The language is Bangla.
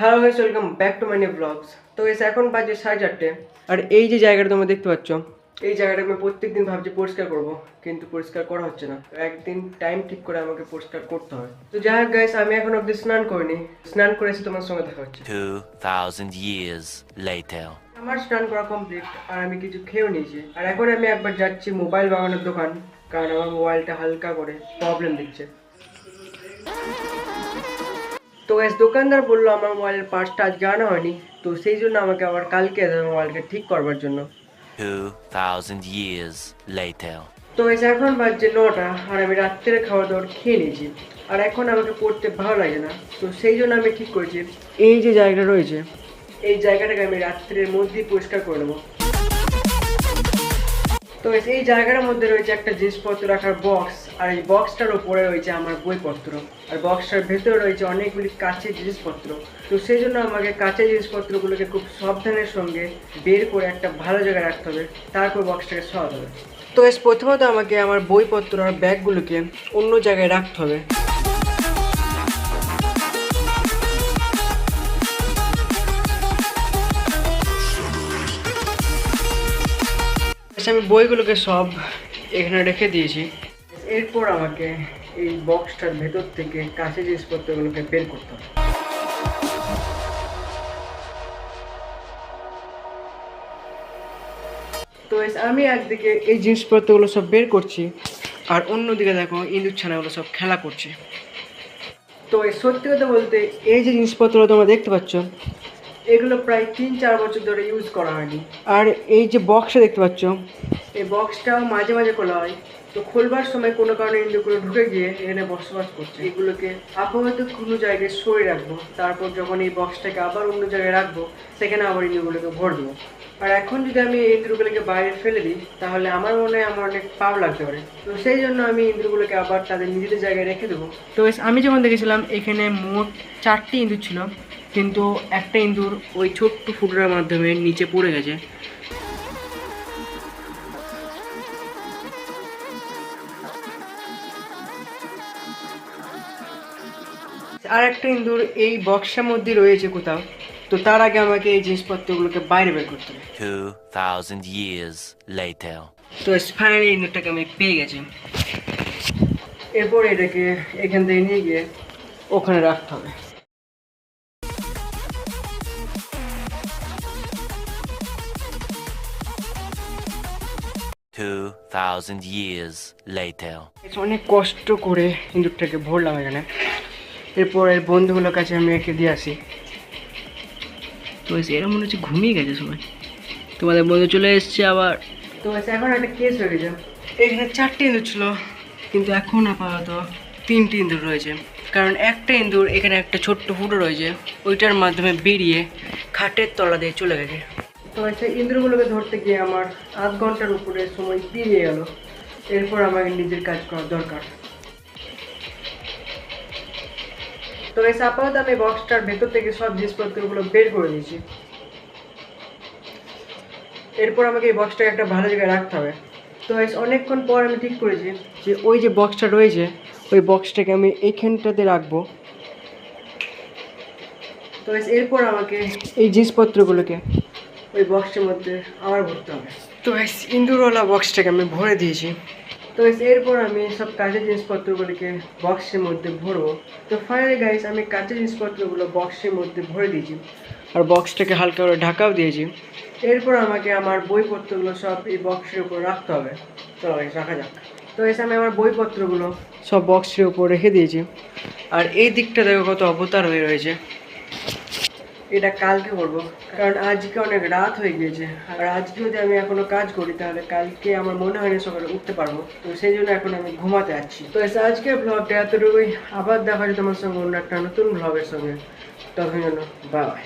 Hello guys, welcome back to my new vlogs. তো এসে এখন বাজে 4:30 আর এই যে জায়গাটা তোমরা দেখতে পাচ্ছ, এই জায়গাটা আমি প্রত্যেকদিন ভাবছি পরিষ্কার করব, কিন্তু পরিষ্কার করা হচ্ছে না। তো একদিন টাইম ঠিক করে আমাকে পরিষ্কার করতে হবে। তো যাই হোক গাইস, আমি এখন অবধি স্নান করিনি। স্নান করে এসে তোমার সঙ্গে দেখা হচ্ছে 2000 years later. আমার স্নান করা কমপ্লিট আর আমি কিছু খেয়েও নিয়েছি। আর এখন আমি একবার যাচ্ছি মোবাইল বাগানোর দোকান, কারণ আমার মোবাইলটা হালকা করে প্রবলেম দিচ্ছে। তো গাইস, দোকানদার বললো আমার মোবাইলের পার্টসটা আজকে আনা হয়নি, তো সেই জন্য আমাকে আবার কালকে মোবাইলকে ঠিক করবার জন্য। 2000 years later. তো গাইস, এখন বাজছে 9টা আর আমি রাত্রে খাওয়া দাওয়ার খেয়ে নিয়েছি। আর এখন আমাকে পড়তে ভালো লাগে না, তো সেই জন্য আমি ঠিক করেছি এই যে জায়গা রয়েছে, এই জায়গাটাকে আমি রাত্রের মধ্যেই পরিষ্কার করে নেবো। তো এই জায়গাটার মধ্যে রয়েছে একটা জিনিসপত্র রাখার বক্স, আর এই বক্সটার উপরে রয়েছে আমার বইপত্র, আর বক্সটার ভেতরে রয়েছে অনেকগুলি কাঁচের জিনিসপত্র। তো সেই জন্য আমাকে কাঁচের জিনিসপত্রগুলোকে খুব সাবধানের সঙ্গে বের করে একটা ভালো জায়গায় রাখতে হবে, তারপর বক্সটাকে সরাতে হবে। তো প্রথমত আমাকে আমার বইপত্র আর ব্যাগগুলোকে অন্য জায়গায় রাখতে হবে। আমি বইগুলোকে সব এখানে রেখে দিয়েছি। এরপর আমাকে এই বক্সটার ভেতর থেকে কাঁচের জিনিসপত্রগুলোকে বের করতে হবে। তো আমি একদিকে এই জিনিসপত্রগুলো সব বের করছি, আর অন্যদিকে দেখো ইঁদুর ছানাগুলো সব খেলা করছে। তো সত্যি কথা বলতে, এই যে জিনিসপত্রগুলো তোমরা দেখতে পাচ্ছ, এগুলো প্রায় 3-4 বছর ধরে ইউজ করা হয়নি। আর এই যে বক্সটা দেখতে পাচ্ছ, এই বক্সটাও মাঝে মাঝে খোলা হয়। তো খোলবার সময় কোনো কারণে ইঁদুরগুলো ঢুকে গিয়ে এখানে বসবাস করছে। এগুলোকে আপাতত কোনো জায়গায় সরিয়ে রাখবো, তারপর যখন এই বক্সটাকে আবার অন্য জায়গায় রাখবো, সেখানে আবার ইঁদুরগুলোকে ভর দেবো। আর এখন যদি আমি এই ইঁদুরগুলোকে বাইরে ফেলে দিই, তাহলে আমার মনে হয় আমার অনেক পাপ লাগতে পারে। তো সেই জন্য আমি ইঁদুরগুলোকে আবার তাদের নিজেদের জায়গায় রেখে দেবো। তো আমি যখন দেখেছিলাম এখানে মোট 4টি ইঁদুর ছিল, কিন্তু একটা ইঁদুর ওই ছোট্ট ফুটোর মাধ্যমে নিচে পড়ে গেছে। আর একটা ইঁদুর এই বক্সের মধ্যে রয়েছে কোথাও। তো তার আগে আমাকে এই জিনিসপত্রগুলোকে বাইরে বের করতে হবে। 2000 years later. তো ফাইনালি ইঁদুরটাকে আমি পেয়ে গেছি। এরপর এটাকে এখান থেকে নিয়ে গিয়ে ওখানে রাখতে হবে। years later. অনেক কষ্ট করে ইঁদুরটাকে ভরলাম এখানে। এরপর এর বন্ধুগুলোর কাছে আমি একে দিয়ে আসি। তো এরা মনে হচ্ছে ঘুমিয়ে গেছে সবাই। তোমাদের বন্ধু চলে এসছে আবার। তো এখন একটা কেস হয়ে গেছে। এখানে 4টি ইঁদুর ছিল, কিন্তু এখন আপাতত 3টি ইঁদুর রয়েছে। কারণ একটা ইঁদুর এখানে একটা ছোট্ট ফুটো রয়েছে, ওইটার মাধ্যমে বেরিয়ে খাটের তলা দিয়ে চলে গেছে। তো ইঁদুরগুলোকে ধরতে গিয়ে আমার আধ ঘন্টার উপরে সময় পেরিয়ে গেল। এরপর আমাকে নিজের কাজ করার দরকার। তো আপাতত আমি বক্সটার ভেতর থেকে সব জিনিসপত্রগুলো বের করে দিয়েছি। এরপর আমাকে এই বক্সটাকে একটা ভালো জায়গায় রাখতে হবে। তো অনেকক্ষণ পর আমি ঠিক করেছি যে ওই যে বক্সটা রয়েছে, ওই বক্সটাকে আমি এইখানটাতে রাখবো। তো এরপর আমাকে এই জিনিসপত্রগুলোকে ওই বক্সের মধ্যে আবার ভরতে হবে। তো ইঁদুরওয়ালা বক্সটাকে আমি ভরে দিয়েছি। তো এরপর আমি সব কাঁচের জিনিসপত্রগুলোকে বক্সের মধ্যে ভরবো। তো ফাইনালি গাইস, আমি কাঁচের জিনিসপত্রগুলো বক্সের মধ্যে ভরে দিয়েছি, আর বক্সটাকে হালকা করে ঢাকাও দিয়েছি। এরপর আমাকে আমার বইপত্রগুলো সব এই বক্সের উপর রাখতে হবে। চলো গাইস, রাখা যাক। তো আমি আমার বইপত্রগুলো সব বক্সের উপর রেখে দিয়েছি। আর এই দিকটা দেখো কত অবতার হয়ে রয়েছে। এটা কালকে করবো, কারণ আজকে অনেক রাত হয়ে গিয়েছে। আর আজকে যদি আমি এখনো কাজ করি, তাহলে কালকে আমার মনে হয় না সকালে উঠতে পারবো। তো সেই জন্য এখন আমি ঘুমাতে যাচ্ছি। তো আজকের ব্লগটা এতটুকুই। আবার দেখা যায় তোমার সঙ্গে অন্য একটা নতুন ব্লগের সঙ্গে। তখন জন্য বাই।